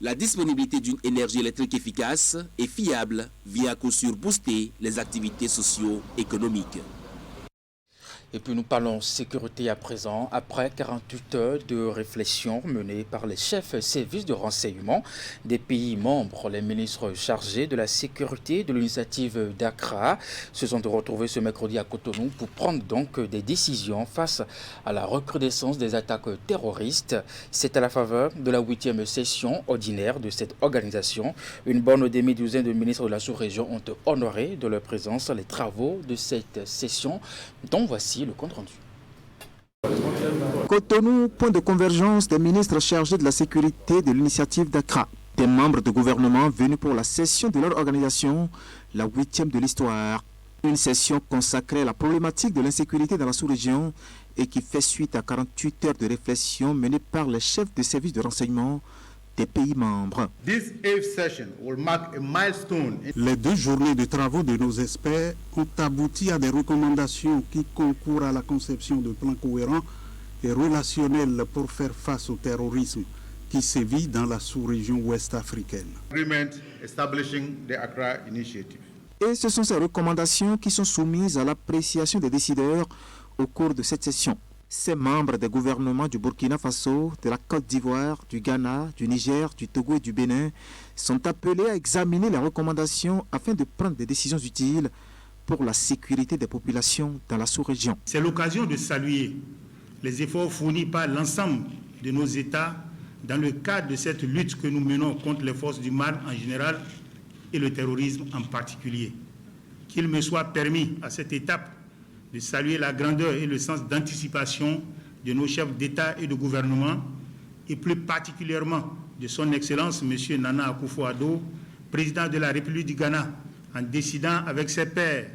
La disponibilité d'une énergie électrique efficace et fiable vient à coup sûr booster les activités socio-économiques. Et puis nous parlons sécurité à présent. Après 48 heures de réflexion menée par les chefs services de renseignement des pays membres, les ministres chargés de la sécurité de l'initiative d'Accra se sont retrouvés ce mercredi à Cotonou pour prendre donc des décisions face à la recrudescence des attaques terroristes. C'est à la faveur de la 8e session ordinaire de cette organisation. Une bonne demi-douzaine de ministres de la sous-région ont honoré de leur présence les travaux de cette session, dont voici le compte rendu. Cotonou, point de convergence des ministres chargés de la sécurité de l'initiative d'Accra. Des membres de gouvernement venus pour la session de leur organisation, la 8e de l'histoire. Une session consacrée à la problématique de l'insécurité dans la sous-région et qui fait suite à 48 heures de réflexion menées par les chefs de services de renseignement des pays membres. Les 2 journées de travaux de nos experts ont abouti à des recommandations qui concourent à la conception de plans cohérents et relationnels pour faire face au terrorisme qui sévit dans la sous-région ouest africaine. Et ce sont ces recommandations qui sont soumises à l'appréciation des décideurs au cours de cette session. Ces membres des gouvernements du Burkina Faso, de la Côte d'Ivoire, du Ghana, du Niger, du Togo et du Bénin sont appelés à examiner les recommandations afin de prendre des décisions utiles pour la sécurité des populations dans la sous-région. C'est l'occasion de saluer les efforts fournis par l'ensemble de nos États dans le cadre de cette lutte que nous menons contre les forces du mal en général et le terrorisme en particulier. Qu'il me soit permis à cette étape de saluer la grandeur et le sens d'anticipation de nos chefs d'État et de gouvernement, et plus particulièrement de son Excellence M. Nana Akufo-Addo, président de la République du Ghana, en décidant avec ses pairs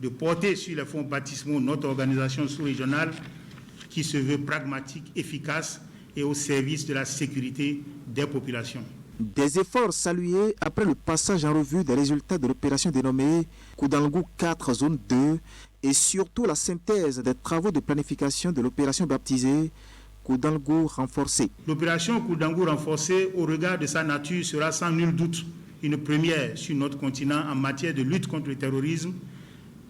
de porter sur les fonds baptismaux notre organisation sous-régionale qui se veut pragmatique, efficace et au service de la sécurité des populations. Des efforts salués après le passage en revue des résultats de l'opération dénommée Koudanlgou 4 zone 2 et surtout la synthèse des travaux de planification de l'opération baptisée Koudanlgou renforcée. L'opération Koudanlgou renforcée, au regard de sa nature, sera sans nul doute une première sur notre continent en matière de lutte contre le terrorisme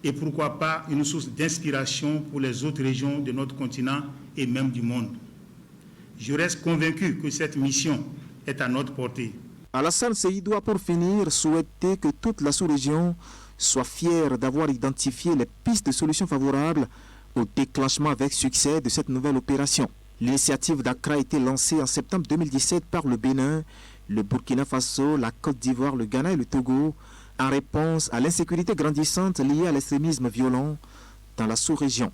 et pourquoi pas une source d'inspiration pour les autres régions de notre continent et même du monde. Je reste convaincu que cette mission est à notre portée. Alassane Seydou a pour finir souhaité que toute la sous-région soit fière d'avoir identifié les pistes de solutions favorables au déclenchement avec succès de cette nouvelle opération. L'initiative d'Accra a été lancée en septembre 2017 par le Bénin, le Burkina Faso, la Côte d'Ivoire, le Ghana et le Togo en réponse à l'insécurité grandissante liée à l'extrémisme violent dans la sous-région.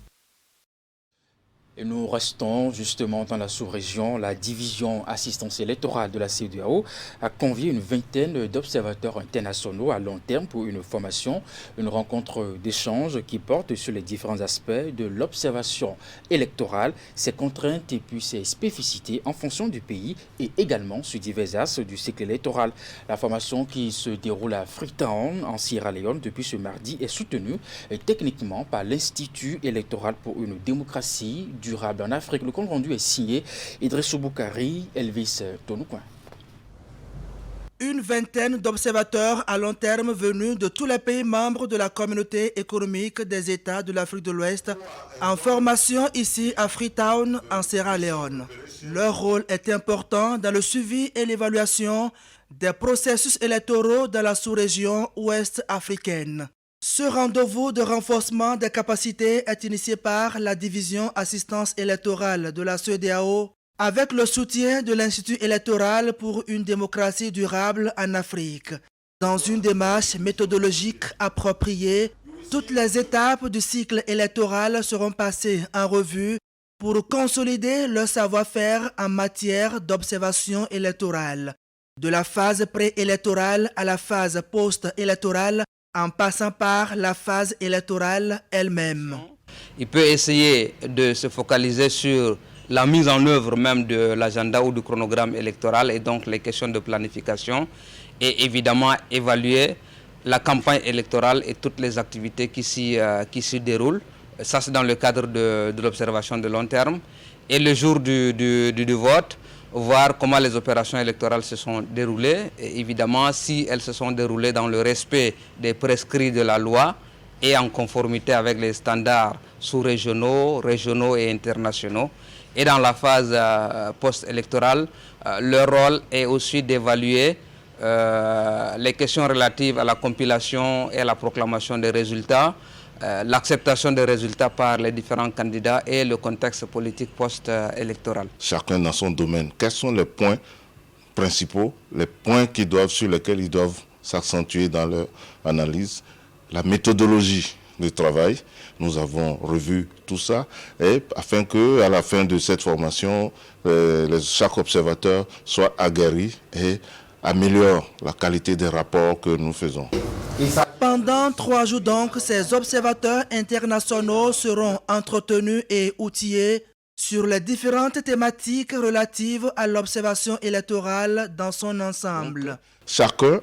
Et nous restons justement dans la sous-région. La division assistance électorale de la CEDEAO a convié une vingtaine d'observateurs internationaux à long terme pour une formation, une rencontre d'échange qui porte sur les différents aspects de l'observation électorale, ses contraintes et puis ses spécificités en fonction du pays et également sur divers axes du cycle électoral. La formation qui se déroule à Freetown en Sierra Leone depuis ce mardi est soutenue techniquement par l'Institut électoral pour une démocratie durable en Afrique. Le compte rendu est signé Idrissou Boukari, Elvis Tonoukoin. Une vingtaine d'observateurs à long terme venus de tous les pays membres de la communauté économique des États de l'Afrique de l'Ouest en formation ici à Freetown en Sierra Leone. Leur rôle est important dans le suivi et l'évaluation des processus électoraux dans la sous-région ouest africaine. Ce rendez-vous de renforcement des capacités est initié par la division assistance électorale de la CEDEAO avec le soutien de l'Institut électoral pour une démocratie durable en Afrique. Dans une démarche méthodologique appropriée, toutes les étapes du cycle électoral seront passées en revue pour consolider leur savoir-faire en matière d'observation électorale. De la phase préélectorale à la phase post-électorale, en passant par la phase électorale elle-même. Il peut essayer de se focaliser sur la mise en œuvre même de l'agenda ou du chronogramme électoral et donc les questions de planification et évidemment évaluer la campagne électorale et toutes les activités qui s'y déroulent. Ça c'est dans le cadre de l'observation de long terme. Et le jour du vote, voir comment les opérations électorales se sont déroulées. Et évidemment, si elles se sont déroulées dans le respect des prescrits de la loi et en conformité avec les standards sous-régionaux, régionaux et internationaux. Et dans la phase post-électorale, leur rôle est aussi d'évaluer les questions relatives à la compilation et à la proclamation des résultats, l'acceptation des résultats par les différents candidats et le contexte politique post-électoral. Chacun dans son domaine. Quels sont les points principaux, les points sur lesquels ils doivent s'accentuer dans leur analyse? La méthodologie du travail, nous avons revu tout ça, et afin qu'à la fin de cette formation, chaque observateur soit aguerri et améliore la qualité des rapports que nous faisons. Pendant 3 jours donc, ces observateurs internationaux seront entretenus et outillés sur les différentes thématiques relatives à l'observation électorale dans son ensemble. Donc, chacun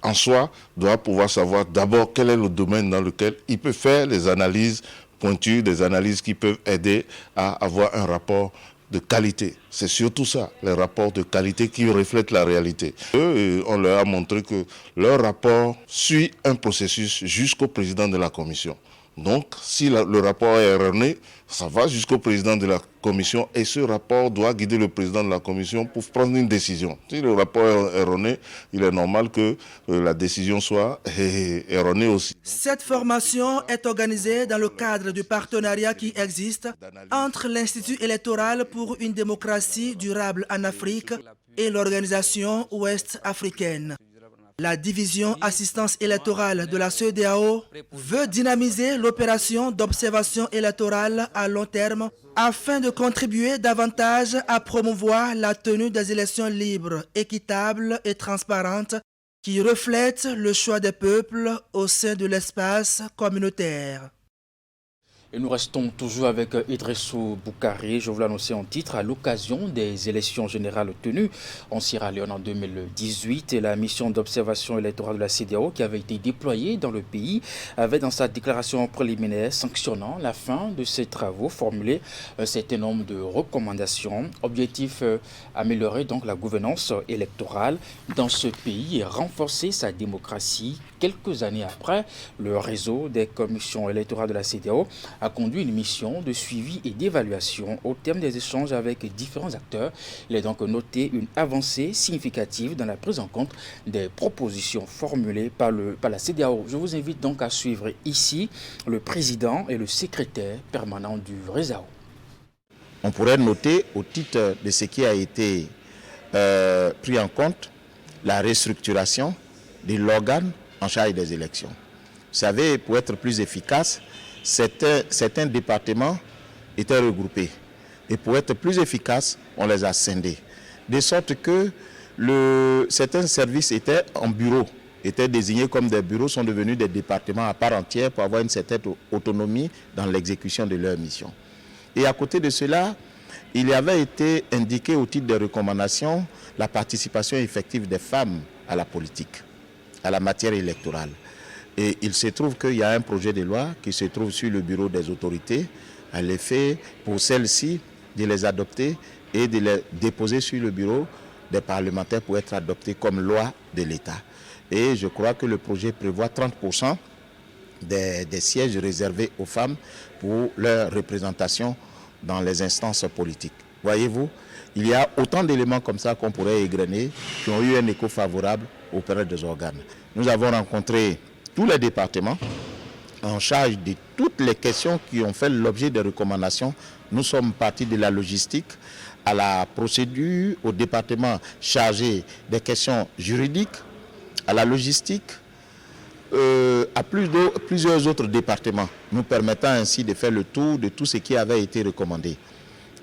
en soi doit pouvoir savoir d'abord quel est le domaine dans lequel il peut faire les analyses pointues, des analyses qui peuvent aider à avoir un rapport de qualité. C'est surtout ça, les rapports de qualité qui reflètent la réalité. On leur a montré que leur rapport suit un processus jusqu'au président de la commission. Donc, si le rapport est erroné, ça va jusqu'au président de la commission et ce rapport doit guider le président de la commission pour prendre une décision. Si le rapport est erroné, il est normal que la décision soit erronée aussi. Cette formation est organisée dans le cadre du partenariat qui existe entre l'Institut électoral pour une démocratie durable en Afrique et l'organisation ouest-africaine. La division assistance électorale de la CEDEAO veut dynamiser l'opération d'observation électorale à long terme afin de contribuer davantage à promouvoir la tenue des élections libres, équitables et transparentes qui reflètent le choix des peuples au sein de l'espace communautaire. Et nous restons toujours avec Idrissou Boukari, je vous l'annonçais en titre, à l'occasion des élections générales tenues en Sierra Leone en 2018. Et la mission d'observation électorale de la CEDEAO qui avait été déployée dans le pays avait dans sa déclaration préliminaire sanctionnant la fin de ses travaux formulé un certain nombre de recommandations. Objectif améliorer donc la gouvernance électorale dans ce pays et renforcer sa démocratie. Quelques années après, le réseau des commissions électorales de la CEDEAO a conduit une mission de suivi et d'évaluation au terme des échanges avec différents acteurs. Il est donc noté une avancée significative dans la prise en compte des propositions formulées par la CEDEAO. Je vous invite donc à suivre ici le président et le secrétaire permanent du RESAO. On pourrait noter au titre de ce qui a été pris en compte la restructuration de l'organe en charge des élections. Vous savez, pour être plus efficace, certains départements étaient regroupés. Et pour être plus efficace, on les a scindés. De sorte que certains services étaient en bureau, étaient désignés comme des bureaux, sont devenus des départements à part entière pour avoir une certaine autonomie dans l'exécution de leur mission. Et à côté de cela, il y avait été indiqué au titre des recommandations la participation effective des femmes à la politique, à la matière électorale. Et il se trouve qu'il y a un projet de loi qui se trouve sur le bureau des autorités, à l'effet pour celles-ci de les adopter et de les déposer sur le bureau des parlementaires pour être adoptés comme loi de l'État. Et je crois que le projet prévoit 30% des sièges réservés aux femmes pour leur représentation dans les instances politiques. Voyez-vous, il y a autant d'éléments comme ça qu'on pourrait égrener qui ont eu un écho favorable auprès des organes. Nous avons rencontré tous les départements en charge de toutes les questions qui ont fait l'objet des recommandations. Nous sommes partis de la logistique à la procédure, au département chargé des questions juridiques, à la logistique, à plusieurs autres départements, nous permettant ainsi de faire le tour de tout ce qui avait été recommandé.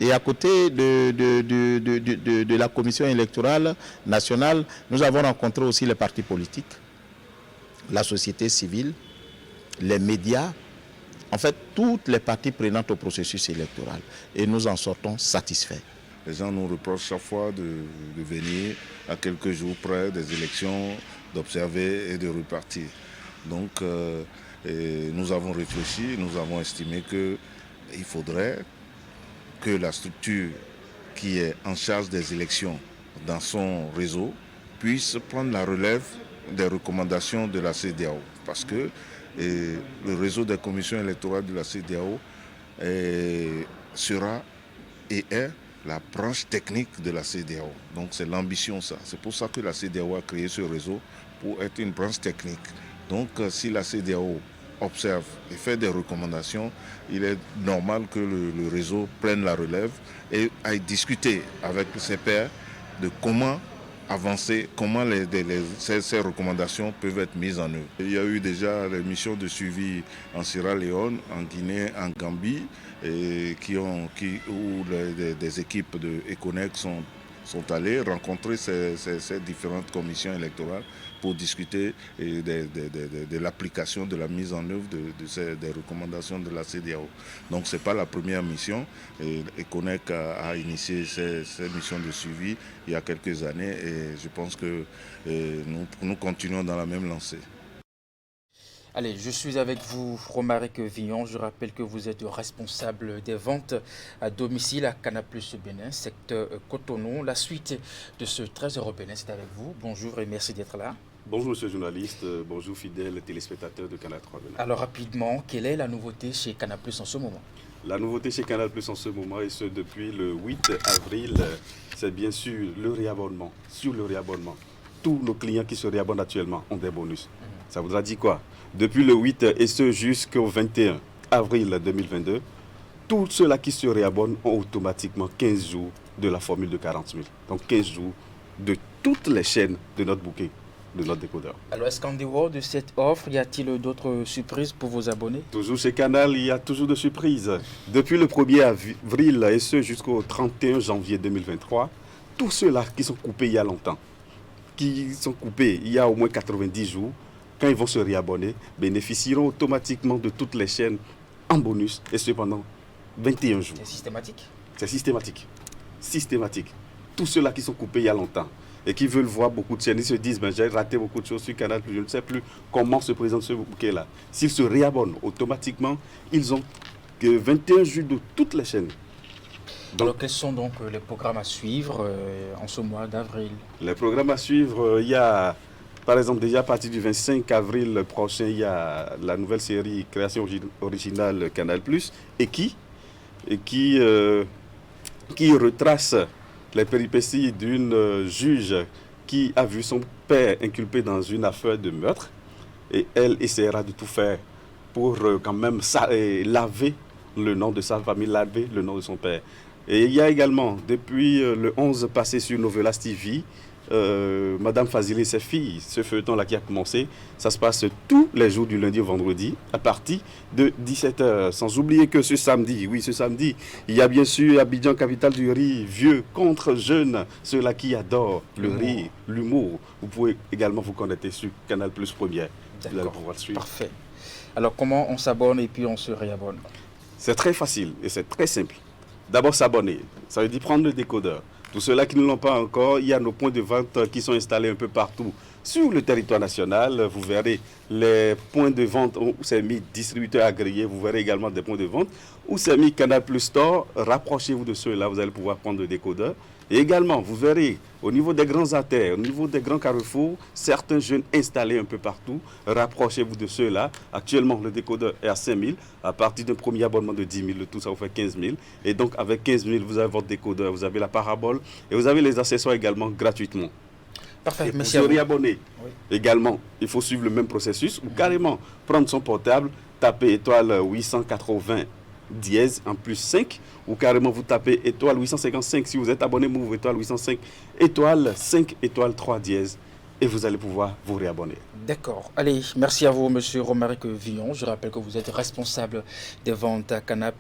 Et à côté de la commission électorale nationale, nous avons rencontré aussi les partis politiques, la société civile, les médias, en fait toutes les parties prenantes au processus électoral. Et nous en sortons satisfaits. Les gens nous reprochent chaque fois de venir à quelques jours près des élections, d'observer et de repartir. Donc nous avons réfléchi, nous avons estimé qu'il faudrait que la structure qui est en charge des élections dans son réseau puisse prendre la relève des recommandations de la CEDEAO. Parce que le réseau des commissions électorales de la CEDEAO sera et est la branche technique de la CEDEAO. Donc c'est l'ambition ça. C'est pour ça que la CEDEAO a créé ce réseau pour être une branche technique. Donc si la CEDEAO observe et fait des recommandations, il est normal que le réseau prenne la relève et aille discuter avec ses pairs de comment avancer, comment ces recommandations peuvent être mises en œuvre. Il y a eu déjà les missions de suivi en Sierra Leone, en Guinée, en Gambie, et où des équipes de Econec sont allées rencontrer ces différentes commissions électorales pour discuter de l'application, de la mise en œuvre des recommandations de la CEDEAO. Donc ce n'est pas la première mission. Econec a initié ces missions de suivi il y a quelques années et je pense que nous continuons dans la même lancée. Allez, je suis avec vous, Romaric Villon. Je rappelle que vous êtes responsable des ventes à domicile à Canal+ Bénin, secteur Cotonou. La suite de ce 13 € Bénin, c'est avec vous. Bonjour et merci d'être là. Bonjour monsieur le journaliste, bonjour fidèles téléspectateurs de Canal 3 Bénin. Alors rapidement, quelle est la nouveauté chez Canal+ en ce moment? La nouveauté chez Canal+ en ce moment, et ce depuis le 8 avril, c'est bien sûr le réabonnement. Sur le réabonnement, tous nos clients qui se réabonnent actuellement ont des bonus. Ça voudra dire quoi? Depuis le 8 et ce jusqu'au 21 avril 2022, tous ceux-là qui se réabonnent ont automatiquement 15 jours de la formule de 40 000. Donc 15 jours de toutes les chaînes de notre bouquet, de notre décodeur. Alors est-ce qu'en dehors de cette offre, y a-t-il d'autres surprises pour vos abonnés? Toujours chez Canal, il y a toujours de surprises. Depuis le 1er avril et ce jusqu'au 31 janvier 2023, tous ceux-là qui sont coupés il y a longtemps, qui sont coupés il y a au moins 90 jours, quand ils vont se réabonner, bénéficieront automatiquement de toutes les chaînes en bonus et cependant 21 jours. C'est systématique? C'est systématique. Systématique. Tous ceux-là qui sont coupés il y a longtemps et qui veulent voir beaucoup de chaînes, ils se disent ben, j'ai raté beaucoup de choses sur Canal+, je ne sais plus comment se présente ce bouquet-là. S'ils se réabonnent automatiquement, ils ont 21 jours de toutes les chaînes. Donc, alors quels sont donc les programmes à suivre en ce mois d'avril? Les programmes à suivre, il y a par exemple déjà à partir du 25 avril prochain, il y a la nouvelle série Création originale Canal+, et qui retrace les péripéties d'une juge qui a vu son père inculpé dans une affaire de meurtre et elle essaiera de tout faire pour quand même laver le nom de sa famille, laver le nom de son père. Et il y a également, depuis le 11 passé sur Novelas TV, Madame Fazili et ses filles, ce feuilleton-là qui a commencé, ça se passe tous les jours du lundi au vendredi à partir de 17h. Sans oublier que ce samedi, il y a bien sûr Abidjan, capitale du riz, vieux contre jeunes, ceux-là qui adorent le riz, l'humour. Vous pouvez également vous connecter sur Canal+ Première. Vous allez pouvoir suivre. Parfait. Alors comment on s'abonne et puis on se réabonne? C'est très facile et c'est très simple. D'abord s'abonner, ça veut dire prendre le décodeur. Tous ceux-là qui ne l'ont pas encore, il y a nos points de vente qui sont installés un peu partout sur le territoire national. Vous verrez les points de vente où c'est mis distributeur agréé. Vous verrez également des points de vente où c'est mis Canal+ Store. Rapprochez-vous de ceux-là, vous allez pouvoir prendre le décodeur. Et également, vous verrez au niveau des grands artères, au niveau des grands carrefours, certains jeunes installés un peu partout. Rapprochez-vous de ceux-là. Actuellement, le décodeur est à 5 000. À partir d'un premier abonnement de 10 000, le tout, ça vous fait 15 000. Et donc, avec 15 000, vous avez votre décodeur, vous avez la parabole et vous avez les accessoires également gratuitement. Parfait, merci à vous. Pour se réabonner, également, il faut suivre le même processus ou carrément prendre son portable, taper étoile 880 dièse en plus 5 ou carrément vous tapez étoile 855 si vous êtes abonné Move étoile 805 étoile 5 étoile 3 dièse et vous allez pouvoir vous réabonner. D'accord. Allez, merci à vous, monsieur Romaric Villon. Je rappelle que vous êtes responsable des ventes à Canal+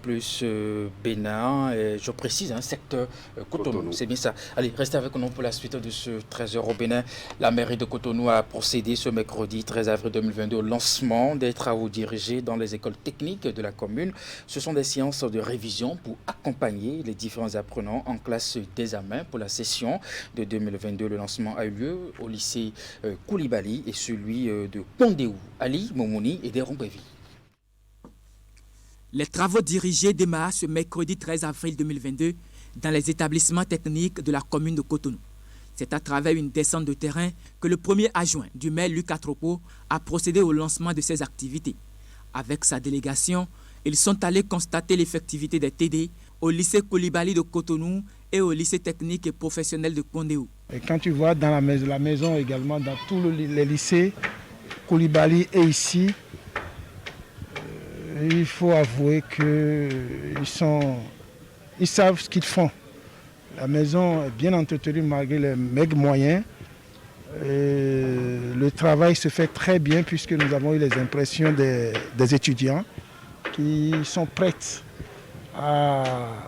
Bénin. Et je précise, secteur Cotonou. C'est bien ça. Allez, restez avec nous pour la suite de ce 13 € Bénin. La mairie de Cotonou a procédé ce mercredi 13 avril 2022 au lancement des travaux dirigés dans les écoles techniques de la commune. Ce sont des séances de révision pour accompagner les différents apprenants en classe d'examen pour la session de 2022. Le lancement a eu lieu au lycée Koulibaly et celui de Pondéou, Ali, Momouni et Derombévi. Les travaux dirigés démarrent ce mercredi 13 avril 2022 dans les établissements techniques de la commune de Cotonou. C'est à travers une descente de terrain que le premier adjoint du maire Luc Atropo a procédé au lancement de ces activités. Avec sa délégation, ils sont allés constater l'effectivité des TD au lycée Koulibaly de Cotonou et au lycée technique et professionnel de Kondéou. Et quand tu vois dans la maison également, dans tous les lycées, Koulibaly est ici, il faut avouer qu'ils savent ce qu'ils font. La maison est bien entretenue malgré les maigres moyens. Et le travail se fait très bien puisque nous avons eu les impressions des étudiants qui sont prêts à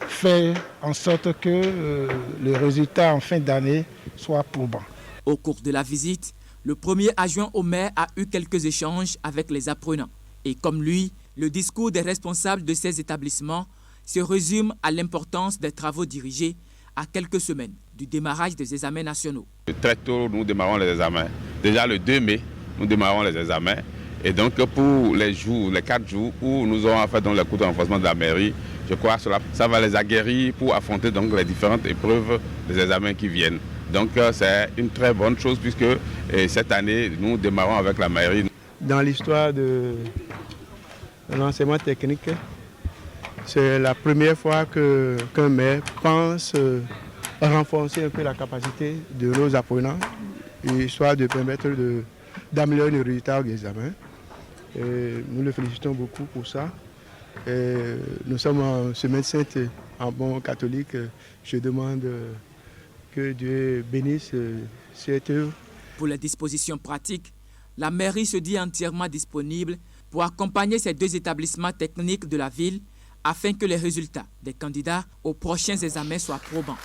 faire en sorte que le résultat en fin d'année soit probant. Au cours de la visite, le premier adjoint au maire a eu quelques échanges avec les apprenants. Et comme lui, le discours des responsables de ces établissements se résume à l'importance des travaux dirigés à quelques semaines du démarrage des examens nationaux. Très tôt, nous démarrons les examens. Déjà le 2 mai, nous démarrons les examens. Et donc pour les 4 jours où nous aurons fait dans les cours de renforcement de la mairie, je crois que ça va les aguerrir pour affronter donc les différentes épreuves des examens qui viennent. Donc c'est une très bonne chose puisque cette année, nous démarrons avec la mairie. Dans l'histoire de l'enseignement technique, c'est la première fois qu'un maire pense renforcer un peu la capacité de nos apprenants, histoire de permettre d'améliorer le résultat des examens. Nous le félicitons beaucoup pour ça. Nous sommes en semaine sainte, en bon catholique. Je demande que Dieu bénisse cette œuvre. Pour les dispositions pratiques, la mairie se dit entièrement disponible pour accompagner ces deux établissements techniques de la ville afin que les résultats des candidats aux prochains examens soient probants.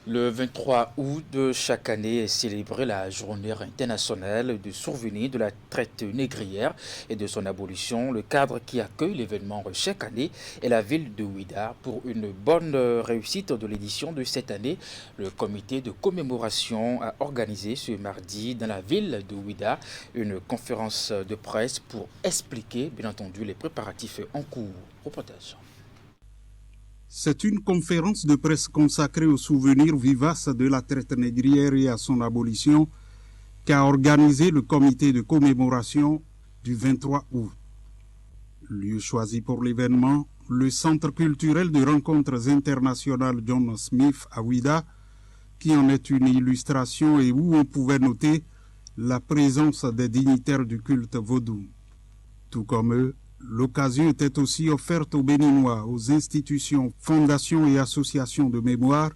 Le 23 août de chaque année est célébrée la journée internationale du souvenir de la traite négrière et de son abolition. Le cadre qui accueille l'événement chaque année est la ville de Ouidah. Pour une bonne réussite de l'édition de cette année, le comité de commémoration a organisé ce mardi dans la ville de Ouidah une conférence de presse pour expliquer, bien entendu, les préparatifs en cours. Reportage. C'est une conférence de presse consacrée au souvenir vivace de la traite négrière et à son abolition qu'a organisé le comité de commémoration du 23 août. Lieu choisi pour l'événement, le Centre culturel de rencontres internationales John Smith à Ouidah, qui en est une illustration et où on pouvait noter la présence des dignitaires du culte vaudou. Tout comme eux, l'occasion était aussi offerte aux Béninois, aux institutions, fondations et associations de mémoire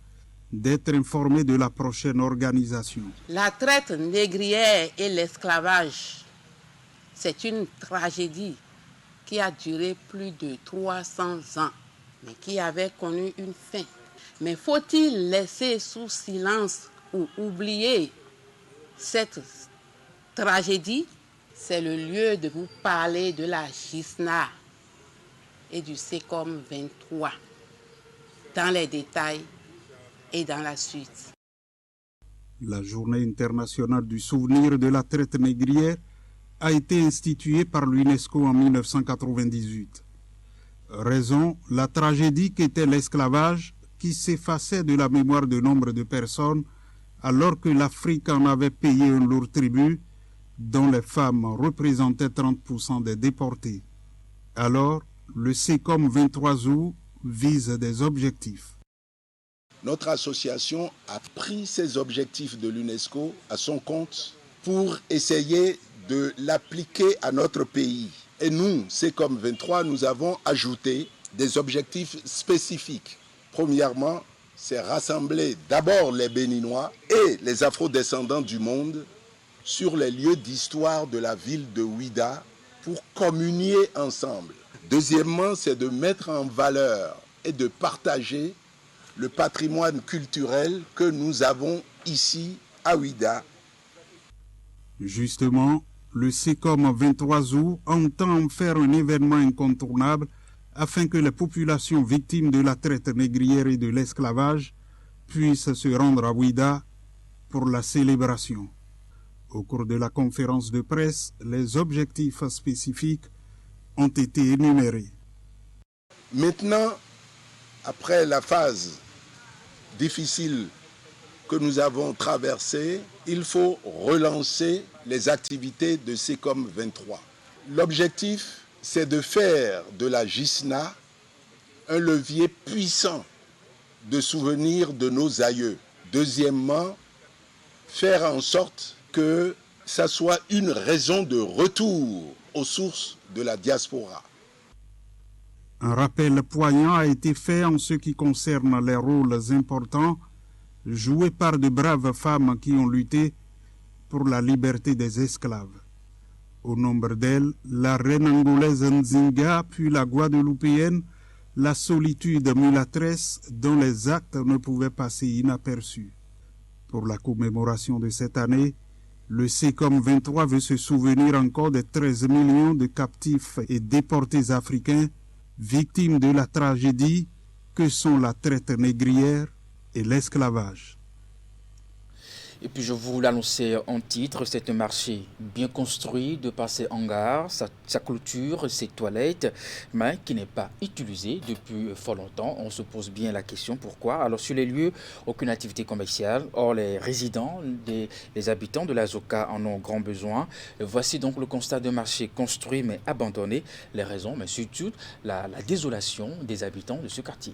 d'être informés de la prochaine organisation. La traite négrière et l'esclavage, c'est une tragédie qui a duré plus de 300 ans, mais qui avait connu une fin. Mais faut-il laisser sous silence ou oublier cette tragédie? C'est le lieu de vous parler de la GISNA et du SECOM 23, dans les détails et dans la suite. La Journée internationale du souvenir de la traite négrière a été instituée par l'UNESCO en 1998. Raison, la tragédie qu'était l'esclavage qui s'effaçait de la mémoire de nombre de personnes alors que l'Afrique en avait payé un lourd tribut, dont les femmes représentaient 30% des déportés. Alors, le SECOM 23 août vise des objectifs. Notre association a pris ces objectifs de l'UNESCO à son compte pour essayer de l'appliquer à notre pays. Et nous, SECOM 23, nous avons ajouté des objectifs spécifiques. Premièrement, c'est rassembler d'abord les Béninois et les afro-descendants du monde sur les lieux d'histoire de la ville de Ouidah pour communier ensemble. Deuxièmement, c'est de mettre en valeur et de partager le patrimoine culturel que nous avons ici à Ouidah. Justement, le SECOM 23 août entend en faire un événement incontournable afin que les populations victimes de la traite négrière et de l'esclavage puissent se rendre à Ouidah pour la célébration. Au cours de la conférence de presse, les objectifs spécifiques ont été énumérés. Maintenant, après la phase difficile que nous avons traversée, il faut relancer les activités de SECOM 23. L'objectif, c'est de faire de la GISNA un levier puissant de souvenir de nos aïeux. Deuxièmement, faire en sorte que ça soit une raison de retour aux sources de la diaspora. Un rappel poignant a été fait en ce qui concerne les rôles importants joués par de braves femmes qui ont lutté pour la liberté des esclaves. Au nombre d'elles, la reine angolaise Nzinga, puis la guadeloupéenne, la solitude mulâtresse dont les actes ne pouvaient passer inaperçus. Pour la commémoration de cette année, le SECOM 23 veut se souvenir encore des 13 millions de captifs et déportés africains victimes de la tragédie que sont la traite négrière et l'esclavage. Et puis je vous l'annonçais en titre, c'est un marché bien construit de par ses hangars, sa clôture, ses toilettes, mais qui n'est pas utilisé depuis fort longtemps. On se pose bien la question pourquoi. Alors sur les lieux, aucune activité commerciale. Or les résidents, les habitants de la Zoka en ont grand besoin. Voici donc le constat d'un marché construit mais abandonné. Les raisons, mais surtout la désolation des habitants de ce quartier.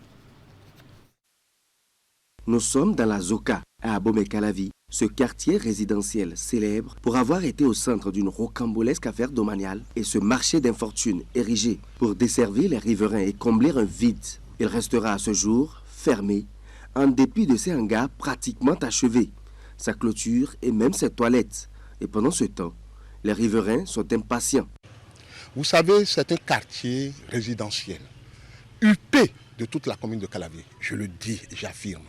Nous sommes dans la Zoka, à Abomey-Calavi, ce quartier résidentiel célèbre pour avoir été au centre d'une rocambolesque affaire domaniale et ce marché d'infortune érigé pour desservir les riverains et combler un vide. Il restera à ce jour fermé, en dépit de ses hangars pratiquement achevés, sa clôture et même ses toilettes. Et pendant ce temps, les riverains sont impatients. Vous savez, c'est un quartier résidentiel, huppé de toute la commune de Calavi. Je le dis, j'affirme.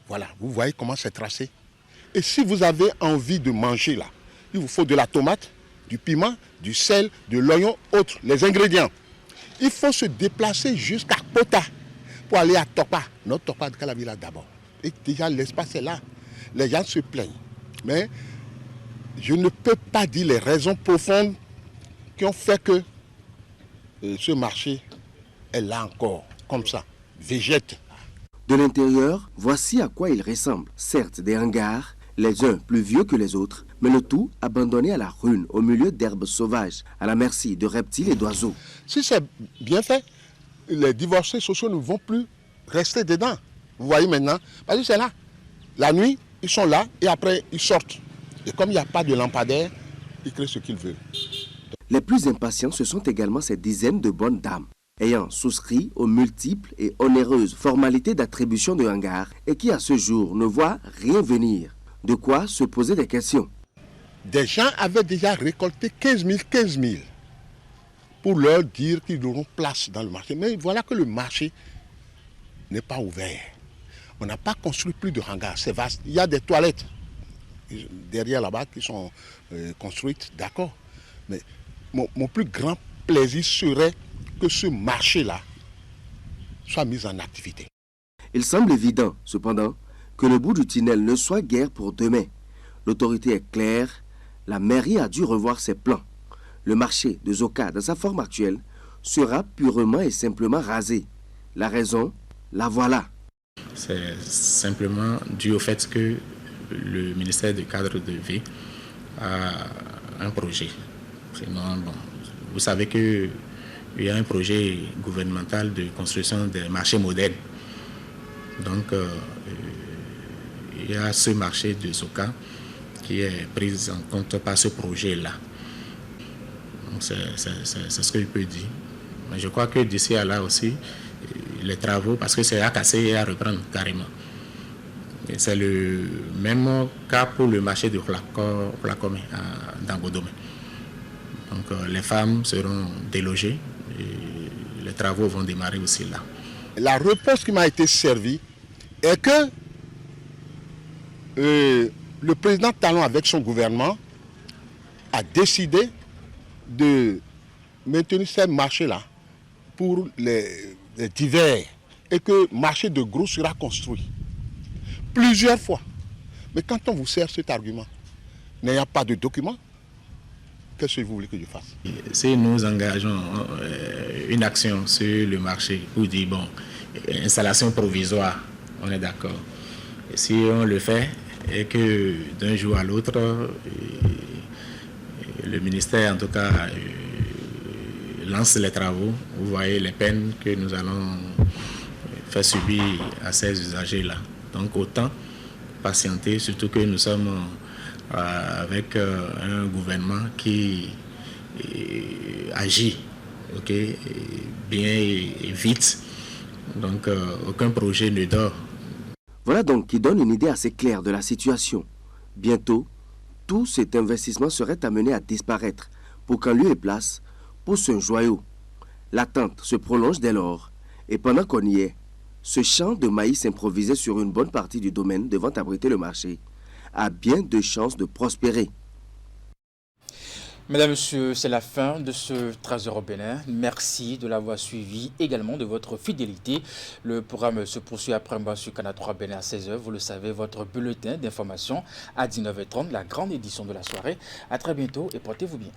Voilà, vous voyez comment c'est tracé. Et si vous avez envie de manger là, il vous faut de la tomate, du piment, du sel, de l'oignon, autres, les ingrédients. Il faut se déplacer jusqu'à Pota pour aller à Topa, notre Topa de Calavi là d'abord. Et déjà l'espace est là. Les gens se plaignent. Mais je ne peux pas dire les raisons profondes qui ont fait que ce marché est là encore, comme ça, végète. De l'intérieur, voici à quoi il ressemble. Certes, des hangars, les uns plus vieux que les autres, mais le tout abandonné à la rune, au milieu d'herbes sauvages, à la merci de reptiles et d'oiseaux. Si c'est bien fait, les divorcés sociaux ne vont plus rester dedans. Vous voyez maintenant, parce que c'est là. La nuit, ils sont là et après, ils sortent. Et comme il n'y a pas de lampadaire, ils créent ce qu'ils veulent. Les plus impatients, ce sont également ces dizaines de bonnes dames, ayant souscrit aux multiples et onéreuses formalités d'attribution de hangars et qui à ce jour ne voient rien venir. De quoi se poser des questions. Des gens avaient déjà récolté 15 000 pour leur dire qu'ils auront place dans le marché. Mais voilà que le marché n'est pas ouvert. On n'a pas construit plus de hangars, c'est vaste. Il y a des toilettes derrière là-bas qui sont construites, d'accord. Mais mon plus grand plaisir serait que ce marché-là soit mis en activité. Il semble évident, cependant, que le bout du tunnel ne soit guère pour demain. L'autorité est claire, la mairie a dû revoir ses plans. Le marché de Zoka, dans sa forme actuelle, sera purement et simplement rasé. La raison, la voilà. C'est simplement dû au fait que le ministère du cadre de vie a un projet. Sinon, bon, vous savez qu'il y a un projet gouvernemental de construction des marchés modernes. Donc, il y a ce marché de Zoka qui est pris en compte par ce projet-là. Donc, c'est ce que je peux dire. Mais je crois que d'ici à là aussi, les travaux, parce que c'est à casser et à reprendre carrément. C'est le même cas pour le marché de Flacomé dans Godomé. Donc les femmes seront délogées et les travaux vont démarrer aussi là. La réponse qui m'a été servie est que le président Talon avec son gouvernement a décidé de maintenir ces marchés-là pour les divers et que le marché de gros sera construit plusieurs fois. Mais quand on vous sert cet argument, n'ayant pas de documents, qu'est-ce que vous voulez que je fasse? Si nous engageons une action sur le marché pour dire, bon, installation provisoire, on est d'accord. Si on le fait et que d'un jour à l'autre, le ministère, en tout cas, lance les travaux, vous voyez les peines que nous allons faire subir à ces usagers-là. Donc autant patienter, surtout que nous sommes avec un gouvernement qui agit bien et vite. Donc aucun projet ne dort. Voilà donc qui donne une idée assez claire de la situation. Bientôt, tout cet investissement serait amené à disparaître pour qu'en lieu et place pousse un joyau. L'attente se prolonge dès lors et pendant qu'on y est, ce champ de maïs improvisé sur une bonne partie du domaine devant abriter le marché a bien de chances de prospérer. Mesdames, Messieurs, c'est la fin de ce Trésor au Bénin. Merci de l'avoir suivi, également de votre fidélité. Le programme se poursuit après-moi sur Canal 3 Bénin à 16h. Vous le savez, votre bulletin d'information à 19h30, la grande édition de la soirée. À très bientôt et portez-vous bien.